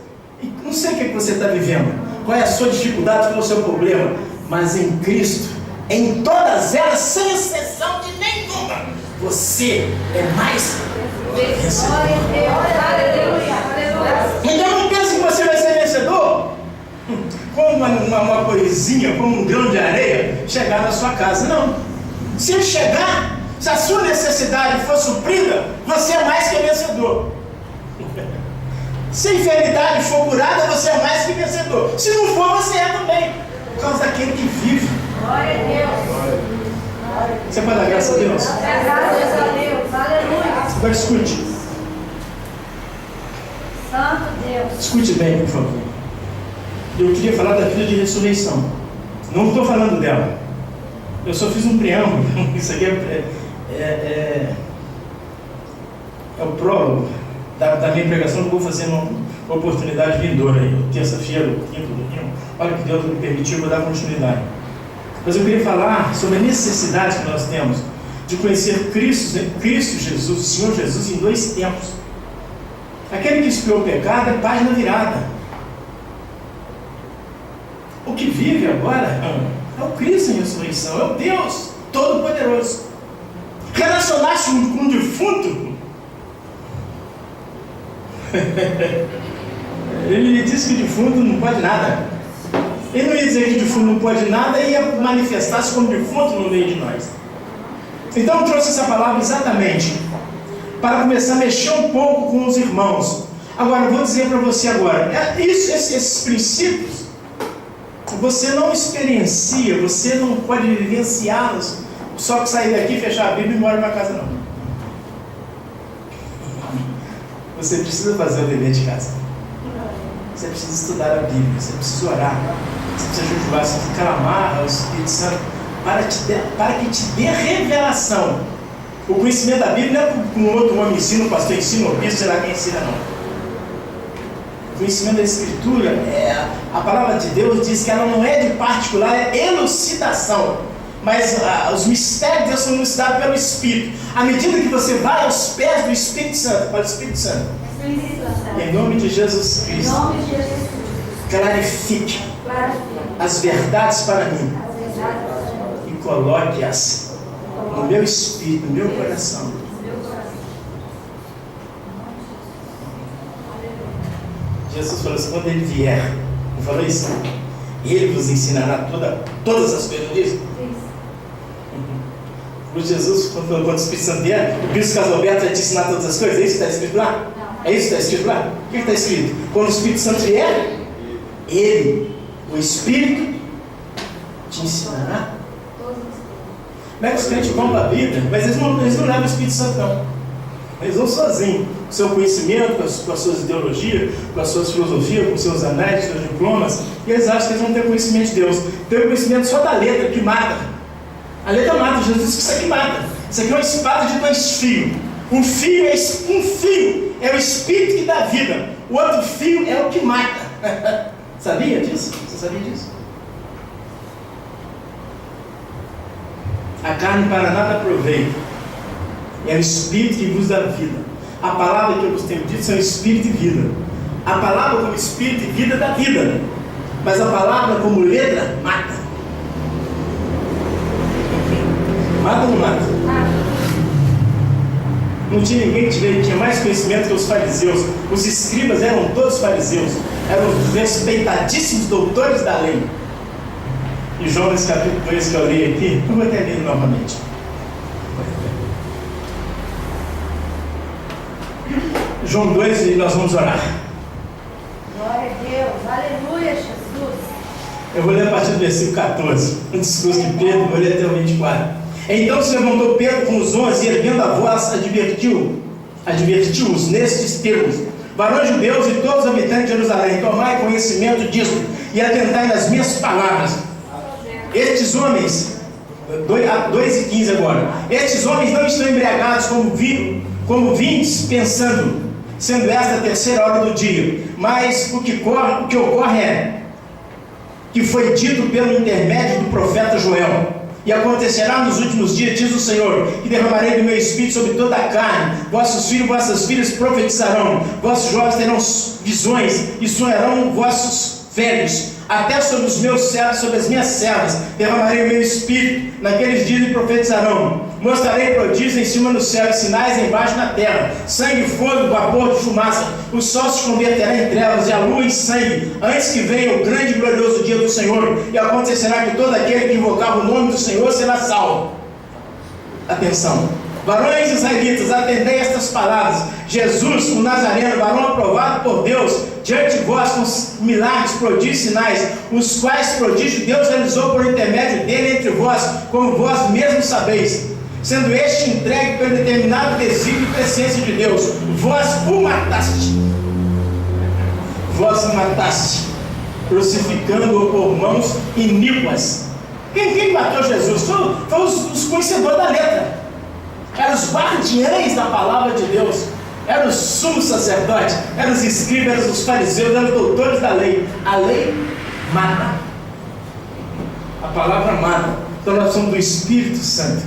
não sei o que você está vivendo, qual é a sua dificuldade, qual é o seu problema, mas em Cristo, em todas elas, sem exceção de nenhuma, você é mais vencedor. Glória a Deus. Aleluia. Aleluia. Então não pense que você vai ser vencedor como uma coisinha, como um grão de areia chegar na sua casa. Não. Se ele chegar, se a sua necessidade for suprida, você é mais que vencedor. Se a enfermidade for curada, você é mais que vencedor. Se não for, você é também, por causa daquele que vive. Glória a Deus. Você pode dar graças a Deus? Graças a Deus. Aleluia. Agora escute. Santo Deus. Escute bem, por favor. Eu queria falar da vida de ressurreição. Não estou falando dela. Eu só fiz um preâmbulo. Isso aqui é o prólogo da minha pregação que eu vou fazer numa oportunidade vindoura aí, terça-feira, quinto, domingo. Olha que Deus me permitiu, eu vou dar continuidade. Mas eu queria falar sobre a necessidade que nós temos de conhecer Cristo Jesus, o Senhor Jesus, em dois tempos. Aquele que expiou o pecado é página virada. O que vive agora é o Cristo em ressurreição, é o Deus Todo-Poderoso. Relacionar-se com um defunto, ele disse que o defunto não pode nada. Ele não ia dizer que o defunto não pode nada e ia manifestar-se como defunto no meio de nós. Então eu trouxe essa palavra exatamente para começar a mexer um pouco com os irmãos. Agora, eu vou dizer para você agora, esses princípios, você não experiencia, você não pode vivenciá-los só que sair daqui, fechar a Bíblia e ir embora para casa, não. Você precisa fazer o dever de casa. Você precisa estudar a Bíblia, você precisa orar, você precisa jejuar, você precisa clamar ao Espírito Santo para que te dê revelação. O conhecimento da Bíblia não é como um outro homem ensina, o pastor ensina, o bispo, sei lá quem ensina, não. O conhecimento da Escritura, a palavra de Deus diz que ela não é de particular, é elucidação. Mas os mistérios de Deus são elucidados pelo Espírito. À medida que você vai aos pés do Espírito Santo, para o Espírito Santo, em nome de Jesus Cristo, clarifique as verdades para mim e coloque-as no meu espírito, no meu coração. Jesus falou assim: quando ele vier, não falou isso? Ele vos ensinará todas as coisas disso. O Jesus, quando o Espírito Santo vier, o Bispo Casalberto vai te ensinar todas as coisas. É isso que está escrito lá? É isso que está escrito lá? O que está escrito? Quando o Espírito Santo vier, ele, o Espírito, te ensinará. Como é que os crentes vão para a Bíblia? Mas eles não levam o Espírito Santo, não. Eles vão sozinhos, com o seu conhecimento, com as suas ideologias, com as suas filosofias, com os seus anéis, seus diplomas, e eles acham que eles vão ter conhecimento de Deus. Tem o conhecimento só da letra, que mata. A letra mata. Jesus disse que isso aqui mata. Isso aqui é uma espada de dois fios. Um fio é o Espírito que dá vida. O outro fio é o que mata. Sabia disso? Você sabia disso? A carne para nada aproveita. É o Espírito que vos dá vida. A palavra que eu vos tenho dito são Espírito e vida. A palavra como Espírito e vida dá vida. Mas a palavra como letra mata. Mata ou não mata? Não tinha ninguém que tinha mais conhecimento que os fariseus. Os escribas eram todos fariseus. Eram os respeitadíssimos doutores da lei. E João, nesse capítulo 2 que eu li aqui, eu vou até ler novamente. João 2, e nós vamos orar. Glória a Deus, aleluia, Jesus. Eu vou ler a partir do versículo 14, um discurso de Pedro, vou ler até o 24. Então se levantou Pedro com os 11 e, erguendo a voz, advertiu-os nestes termos: varões judeus e todos os habitantes de Jerusalém, tomai conhecimento disto e atentai nas minhas palavras. Estes homens, 2:15 agora, estes homens não estão embriagados como vinhos, pensando, sendo esta a terceira hora do dia, mas o que ocorre é que foi dito pelo intermédio do profeta Joel: e acontecerá nos últimos dias, diz o Senhor, que derramarei do meu espírito sobre toda a carne. Vossos filhos e vossas filhas profetizarão, vossos jovens terão visões, e sonharão vossos velhos. Até sobre os meus servos, sobre as minhas servas, derramarei o meu espírito. Naqueles dias me profetizarão. Mostrarei prodígios em cima do céu e sinais embaixo na terra: sangue, fogo, vapor de fumaça. O sol se converterá em trevas e a lua em sangue, antes que venha o grande e glorioso dia do Senhor. E acontecerá que todo aquele que invocar o nome do Senhor será salvo. Atenção, varões israelitas, atendei estas palavras: Jesus, o Nazareno, varão aprovado por Deus diante de vós, com milagres, prodígios e sinais, os quais prodígios Deus realizou por intermédio dele entre vós, como vós mesmos sabeis. sendo este entregue pelo determinado desígnio e presciência de Deus. Vós o mataste. Vós o mataste, crucificando-o por mãos iníquas. Quem matou Jesus? Foi os conhecedores da letra. Eram os guardiães da palavra de Deus. Eram os sumos sacerdotes, eram os escribas, eram os fariseus, eram os doutores da lei. A lei mata. A palavra mata. Então nós somos do Espírito Santo.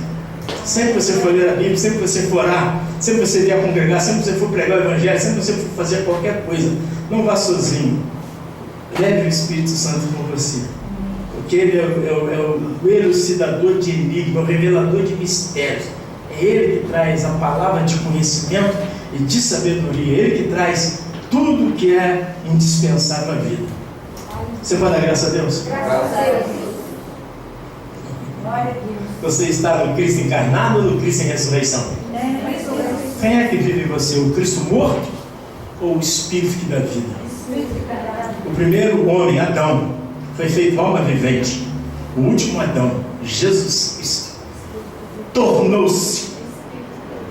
Sempre que você for ler a Bíblia, sempre que você for orar, sempre que você vier congregar, sempre que você for pregar o Evangelho, sempre que você for fazer qualquer coisa, não vá sozinho. Leve o Espírito Santo com você. Porque ele é o elucidador de enigma, o revelador de mistérios. É ele que traz a palavra de conhecimento e de sabedoria. É ele que traz tudo que é indispensável à vida. Você pode dar graça a Deus? Graças a Deus. Glória a Deus. Você está no Cristo encarnado ou no Cristo em ressurreição? Quem é que vive em você? O Cristo morto ou o Espírito que dá vida? O primeiro homem, Adão, foi feito alma vivente. O último Adão, Jesus Cristo, tornou-se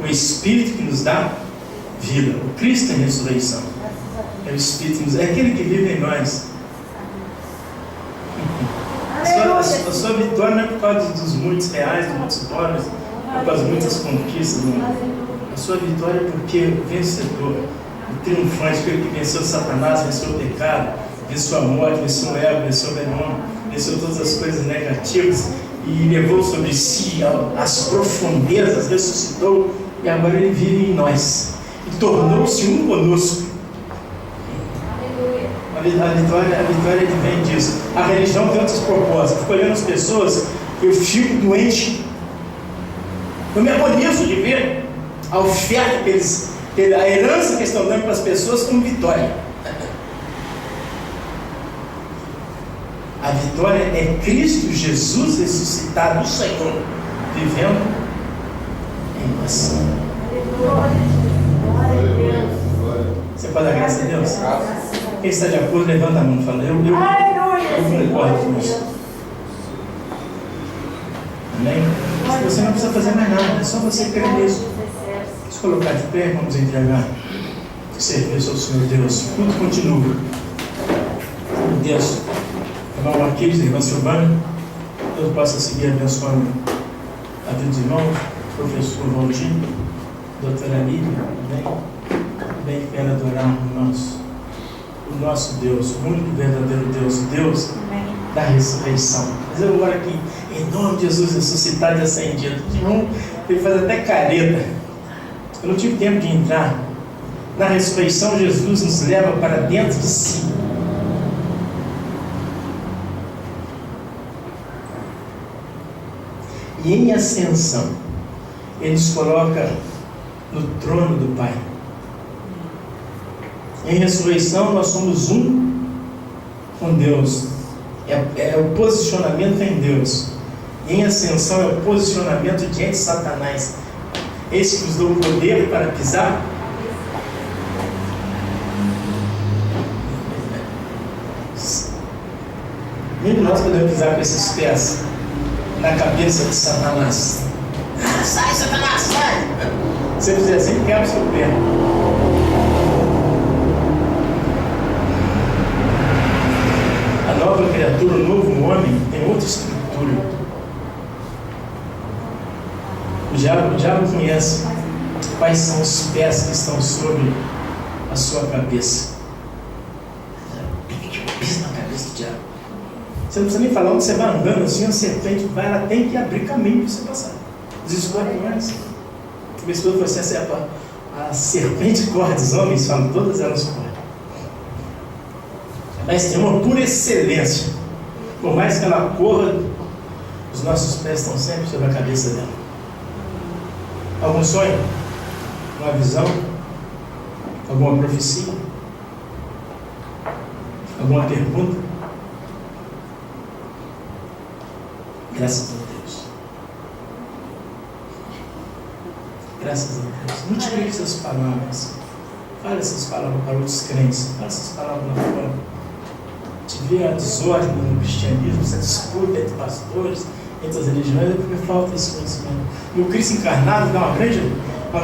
o Espírito que nos dá vida. O Cristo em ressurreição é o Espírito que nos... é aquele que vive em nós. A sua vitória não é por causa dos muitos reais, dos muitos dólares, por causa de muitas conquistas. Não. A sua vitória é porque o vencedor, o triunfante, aquele que venceu Satanás, venceu o pecado, venceu a morte, venceu o ego, venceu o veneno, venceu todas as coisas negativas e levou sobre si as profundezas, ressuscitou e agora ele vive em nós e tornou-se um conosco. A vitória vem disso. A religião tem outros propósitos. Fico olhando as pessoas, eu fico doente. Eu me agonizo de ver a oferta que eles, a herança que estão dando para as pessoas como vitória. A vitória é Cristo Jesus ressuscitado, o Senhor, vivendo em nós. Você pode dar graça a Deus? Quem está de acordo, levanta a mão e fala: eu concordo com isso. Amém? Você não precisa fazer mais nada, é só você crer nisso. Vamos colocar de pé, vamos entregar o serviço ao Senhor Deus. Tudo continua. Deus, irmão Aquiles, irmã Silvana, Deus possa seguir abençoando a vida dos irmãos, professor Valdir, doutora Lídia, bem quero adorar o nosso Deus, o único verdadeiro Deus, o Deus da ressurreição. Mas eu agora aqui, em nome de Jesus ressuscitado e ascendido, ele faz até careta. Eu não tive tempo de entrar. Na ressurreição, Jesus nos leva para dentro de si. E em ascensão, ele nos coloca no trono do Pai. Em ressurreição nós somos um com Deus. É o posicionamento em Deus. E em ascensão é o posicionamento diante de Satanás. Esse que nos deu o poder para pisar. Nem nós podemos pisar com esses pés na cabeça de Satanás. Sai, Satanás, sai! Se você fizer assim, quebra o seu pé. A nova criatura, o novo homem, tem outra estrutura. O diabo conhece quais são os pés que estão sobre a sua cabeça. Pisa na cabeça do diabo. Você não precisa nem falar onde você vai andando assim, a serpente vai, ela tem que abrir caminho para você passar. Os escorpiões. O bispo falou assim: a serpente corre dos homens, falam, todas elas correm. Mas tem uma por excelência. Por mais que ela corra, os nossos pés estão sempre sobre a cabeça dela. Algum sonho? Uma visão? Alguma profecia? Alguma pergunta? Graças a Deus. Graças a Deus. Multiplique essas palavras. Fale essas palavras para outros crentes. Fale essas palavras lá fora. Te vê a desordem no cristianismo, essa disputa entre pastores, entre as religiões é porque falta esse conhecimento. E o Cristo encarnado dá uma grande...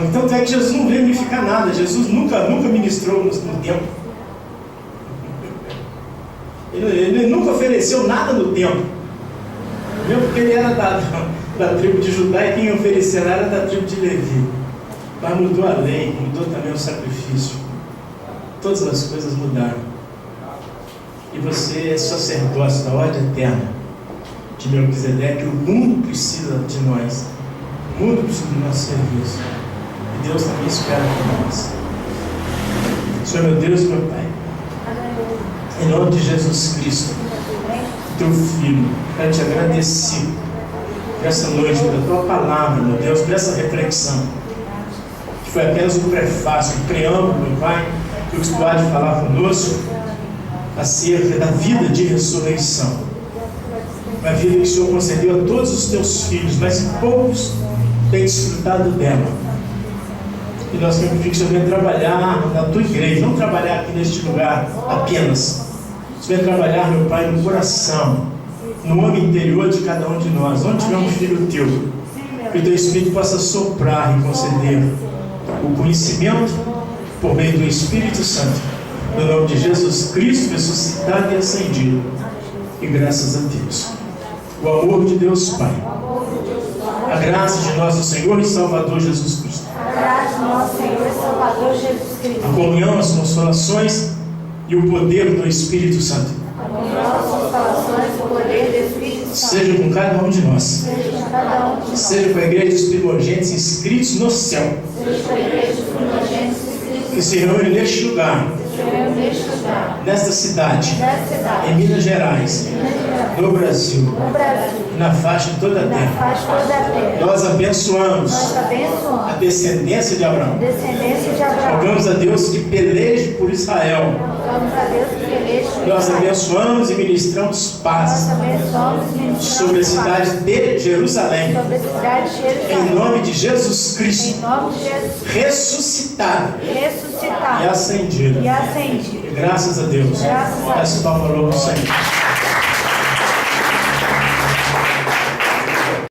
Então é que Jesus não veio unificar nada. Jesus nunca ministrou no templo. Ele nunca ofereceu nada no templo. Mesmo porque ele era da tribo de Judá e quem oferecia era da tribo de Levi. Mas mudou a lei, mudou também o sacrifício. Todas as coisas mudaram. E você é sacerdócio da ordem eterna de Melquisedeque. O mundo precisa de nós. O mundo precisa do nosso serviço. E Deus também espera por nós. Senhor meu Deus e meu Pai, em nome de Jesus Cristo, Teu Filho, quero te agradecer por essa noite, pela Tua palavra, meu Deus, por essa reflexão, que foi apenas um prefácio, um preâmbulo, meu Pai, que o Senhor há de falar conosco acerca da vida de ressurreição. Uma vida que o Senhor concedeu a todos os Teus filhos, mas poucos têm desfrutado dela. E nós queremos pedir que o Senhor venha trabalhar na Tua igreja, não trabalhar aqui neste lugar apenas. O Senhor venha trabalhar, meu Pai, no coração, no homem interior de cada um de nós. Onde tiver um filho Teu, que o Teu Espírito possa soprar e conceder o conhecimento por meio do Espírito Santo, no nome de Jesus Cristo, ressuscitado e ascendido. E graças a Deus, o amor de Deus Pai, a graça de nosso Senhor e Salvador Jesus Cristo, A graça do nosso Senhor e Salvador Jesus Cristo. a comunhão, as consolações e o poder do Espírito Santo A comunhão, as consolações e o poder do Espírito Santo. seja com cada um de nós, Seja com cada um de nós. seja com a igreja dos primogênitos inscritos no céu, Seja com a igreja dos primogênitos inscritos que se reúne neste lugar, neste lugar, nesta cidade, nesta cidade, em Minas Gerais, no Brasil, no Brasil, e na faixa de toda a na terra. faixa toda a terra. Nós abençoamos Nós a abençoamos descendência de a Abraão. descendência de Abraão. Rogamos a Deus que peleje por Israel. Rogamos a Deus que eleja o Nós Israel. abençoamos e ministramos Nós paz abençoamos e ministramos sobre a paz. cidade de Jerusalém, Sobre a cidade de Jerusalém. em nome de Jesus Em Cristo, nome de Jesus. ressuscitado e Ressuscitado ascendido. e ascendido. Graças a Deus. Graças a Deus. Essa palma louca, Senhor.